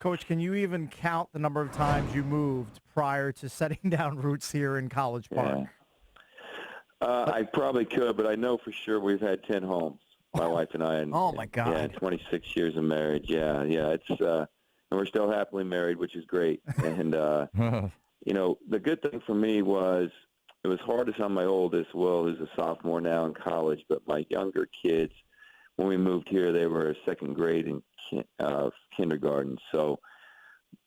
Coach, can you even count the number of times you moved prior to setting down roots here in College Park? Yeah. I probably could, but I know for sure we've had 10 homes, my wife and I. And, oh, my God. Yeah, 26 years of marriage. Yeah. It's and we're still happily married, which is great. And, the good thing for me was it was hardest on my oldest, Will, who's a sophomore now in college, but my younger kids, when we moved here, they were second grade in kindergarten. So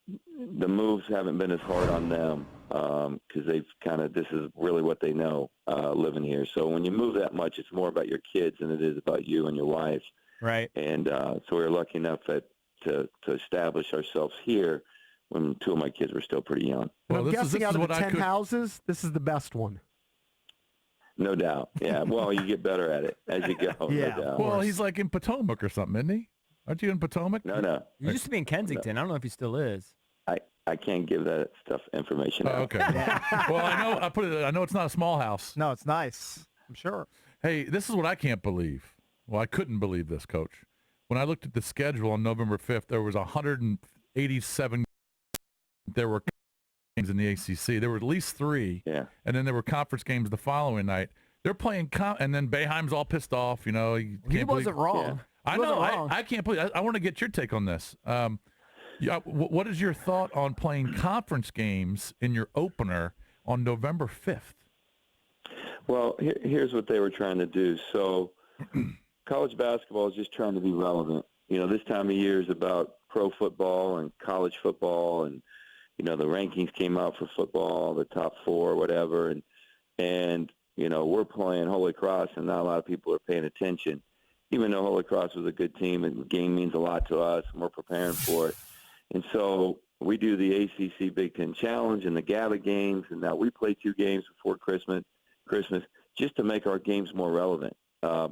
the moves haven't been as hard on them because they've this is really what they know living here. So when you move that much, it's more about your kids than it is about you and your wife. Right. And so we were lucky enough to establish ourselves here when two of my kids were still pretty young. Well, I'm guessing out of the 10 houses, this is the best one. No doubt. Yeah. Well, you get better at it as you go. Yeah. No doubt. Well, he's like in Potomac or something, isn't he? Aren't you in Potomac? No. He used to be in Kensington. No. I don't know if he still is. I can't give that stuff information out. Okay. Well, I know it's not a small house. No, it's nice. I'm sure. Hey, this is what I can't believe. Well, I couldn't believe this, Coach. When I looked at the schedule on November 5th, there was 187. There were games in the ACC. There were at least 3. Yeah. And then there were conference games the following night. They're playing, and then Boeheim's all pissed off. He wasn't wrong. Yeah. I know. I can't believe. I want to get your take on this. What is your thought on playing conference games in your opener on November 5th? Well, here's what they were trying to do. So college basketball is just trying to be relevant. This time of year is about pro football and college football, and, the rankings came out for football, the top 4, whatever. And we're playing Holy Cross, and not a lot of people are paying attention, even though Holy Cross was a good team and the game means a lot to us, and we're preparing for it. And so we do the ACC Big Ten Challenge and the Gala games, and now we play 2 games before Christmas just to make our games more relevant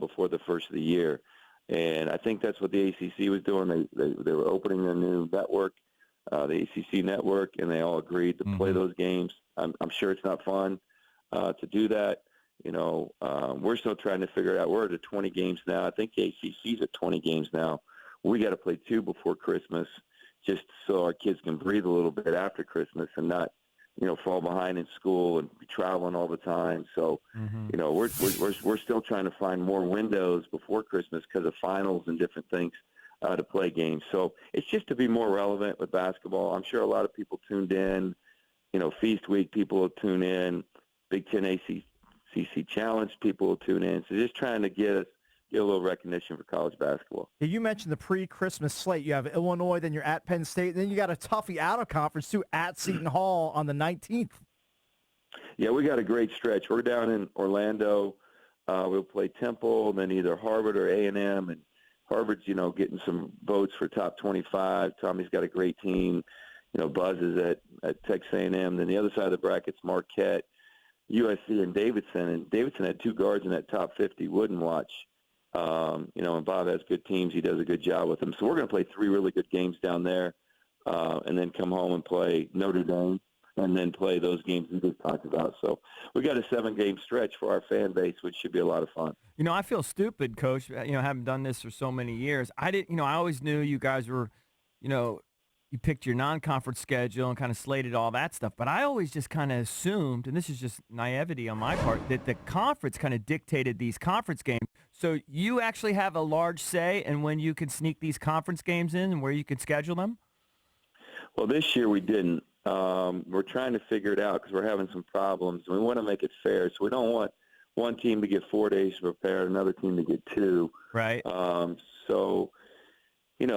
before the first of the year. And I think that's what the ACC was doing. They were opening their new network, the ACC network, and they all agreed to play those games. I'm sure it's not fun to do that. We're still trying to figure it out. We're at 20 games now. I think the ACC's at 20 games now. We got to play 2 before Christmas, just so our kids can breathe a little bit after Christmas and not, fall behind in school and be traveling all the time. So, we're still trying to find more windows before Christmas because of finals and different things to play games. So it's just to be more relevant with basketball. I'm sure a lot of people tuned in. Feast Week people will tune in. Big Ten ACC Challenge people will tune in. So just trying to get a little recognition for college basketball. You mentioned the pre-Christmas slate. You have Illinois, then you're at Penn State, then you got a toughie out of conference too at Seton Hall on the 19th. Yeah, we got a great stretch. We're down in Orlando. We'll play Temple, then either Harvard or A&M, and Harvard's getting some votes for top 25. Tommy's got a great team. Buzz is at Texas A&M. Then the other side of the bracket's Marquette, USC, and Davidson. And Davidson had 2 guards in that top 50. Wouldn't watch. And Bob has good teams. He does a good job with them. So we're going to play 3 really good games down there, and then come home and play Notre Dame, and then play those games we just talked about. So we got a 7-game stretch for our fan base, which should be a lot of fun. I feel stupid, Coach. Having done this for so many years, I always knew you guys were, you picked your non-conference schedule and kind of slated all that stuff. But I always just kind of assumed, and this is just naivety on my part, that the conference kind of dictated these conference games. So you actually have a large say in when you can sneak these conference games in and where you can schedule them? Well, this year we didn't. We're trying to figure it out because we're having some problems. We want to make it fair. So we don't want one team to get 4 days to prepare, another team to get 2. Right.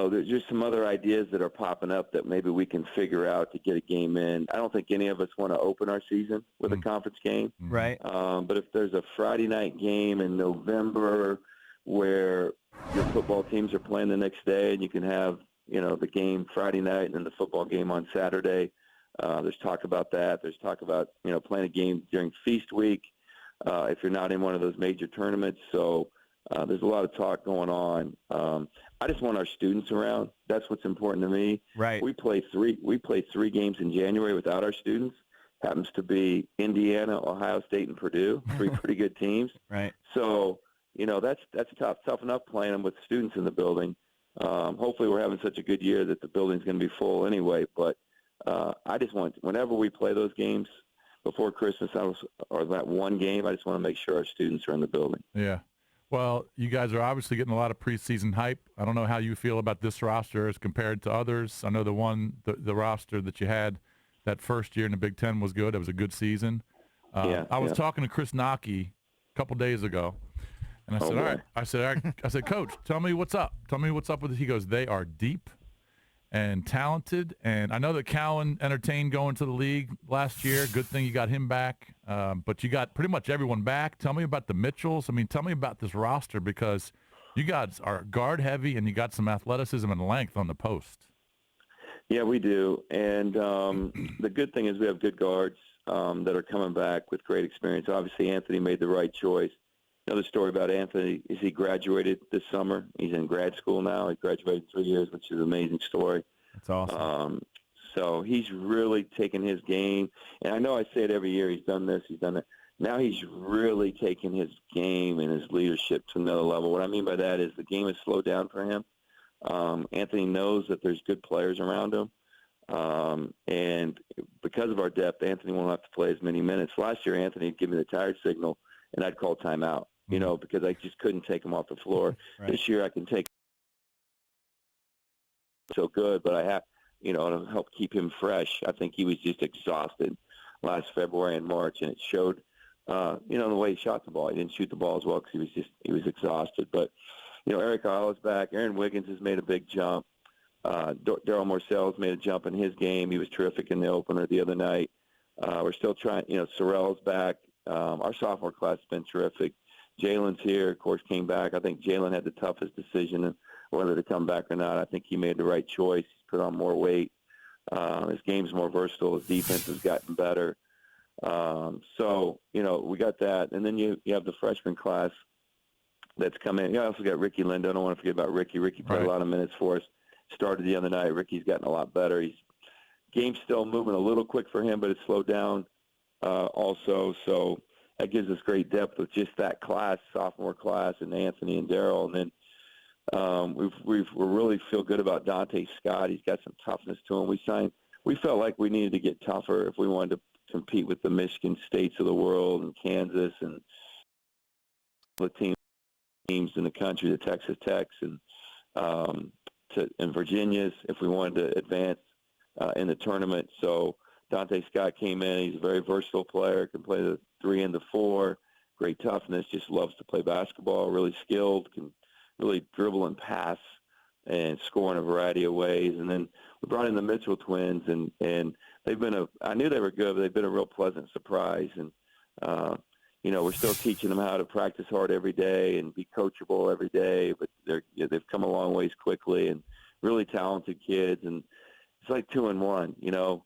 There's just some other ideas that are popping up that maybe we can figure out to get a game in. I don't think any of us want to open our season with a conference game. Right. But if there's a Friday night game in November where your football teams are playing the next day and you can have, the game Friday night and then the football game on Saturday, there's talk about that. There's talk about, playing a game during Feast Week if you're not in one of those major tournaments. So there's a lot of talk going on. I just want our students around. That's what's important to me. Right. We play 3 games in January without our students. Happens to be Indiana, Ohio State, and Purdue, 3 pretty good teams. Right. So, that's tough enough playing them with students in the building. Hopefully we're having such a good year that the building's going to be full anyway. But I just want, whenever we play those games before Christmas or that one game, I just want to make sure our students are in the building. Yeah. Well, you guys are obviously getting a lot of preseason hype. I don't know how you feel about this roster as compared to others. I know the roster that you had that first year in the Big Ten was good. It was a good season. I was talking to Chris Nockey a couple days ago, and I said, all right. I said, Coach, tell me what's up. Tell me what's up with it. He goes, they are deep and talented, and I know that Cowan entertained going to the league last year. Good thing you got him back, but you got pretty much everyone back. Tell me about the Mitchells. I mean, tell me about this roster, because you guys are guard heavy and you got some athleticism and length on the post. Yeah, we do, and the good thing is we have good guards that are coming back with great experience. Obviously, Anthony made the right choice. Another story about Anthony is he graduated this summer. He's in grad school now. He graduated in 3 years, which is an amazing story. That's awesome. So he's really taken his game. And I know I say it every year. He's done this. He's done that. Now he's really taken his game and his leadership to another level. What I mean by that is the game has slowed down for him. Anthony knows that there's good players around him. And because of our depth, Anthony won't have to play as many minutes. Last year, Anthony would give me the tired signal, and I'd call timeout. Because I just couldn't take him off the floor. Right. This year I can take so good, but I have, to help keep him fresh. I think he was just exhausted last February and March, and it showed, the way he shot the ball. He didn't shoot the ball as well because he was exhausted. But, Eric Isle is back. Aaron Wiggins has made a big jump. Daryl Morcell's made a jump in his game. He was terrific in the opener the other night. We're still trying, Sorrell's back. Our sophomore class has been terrific. Jalen's here, of course, came back. I think Jalen had the toughest decision of whether to come back or not. I think he made the right choice. He's put on more weight. His game's more versatile. His defense has gotten better. So, we got that. And then you have the freshman class that's come in. You also got Ricky Lindo. I don't want to forget about Ricky. Ricky played a lot of minutes for us. Started the other night. Ricky's gotten a lot better. Game's still moving a little quick for him, but it's slowed down also. So that gives us great depth with just that class, sophomore class, and Anthony and Daryl. And then we really feel good about Dante Scott. He's got some toughness to him. We felt like we needed to get tougher if we wanted to compete with the Michigan States of the world and Kansas and the teams in the country, the Texas Techs and Virginia's, if we wanted to advance in the tournament. So Dante Scott came in. He's a very versatile player, can play the 3 and the 4, great toughness, just loves to play basketball, really skilled, can really dribble and pass and score in a variety of ways. And then we brought in the Mitchell twins, and they've been I knew they were good, but they've been a real pleasant surprise. And, we're still teaching them how to practice hard every day and be coachable every day, but they've come a long ways quickly, and really talented kids. And it's like 2 and 1, one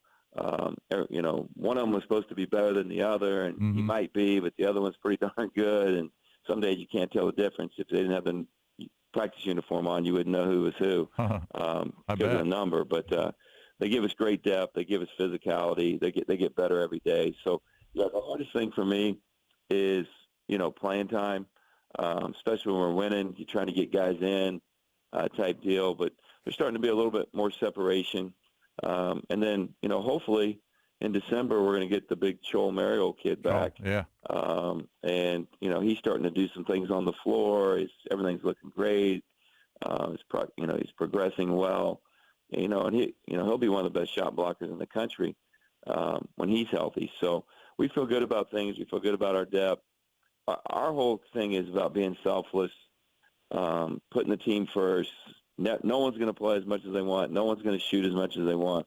of them was supposed to be better than the other, and he might be, but the other one's pretty darn good. And some days you can't tell the difference. If they didn't have the practice uniform on, you wouldn't know who was who. Given a number, but they give us great depth. They give us physicality. They get better every day. So the hardest thing for me is playing time, especially when we're winning. You're trying to get guys in, type deal. But there's starting to be a little bit more separation. And then, hopefully in December, we're going to get the big Joel Mariel kid back. Oh, yeah. And, he's starting to do some things on the floor. Everything's looking great. He's progressing well. And he'll be one of the best shot blockers in the country when he's healthy. So we feel good about things. We feel good about our depth. Our whole thing is about being selfless, putting the team first. No one's going to play as much as they want. No one's going to shoot as much as they want.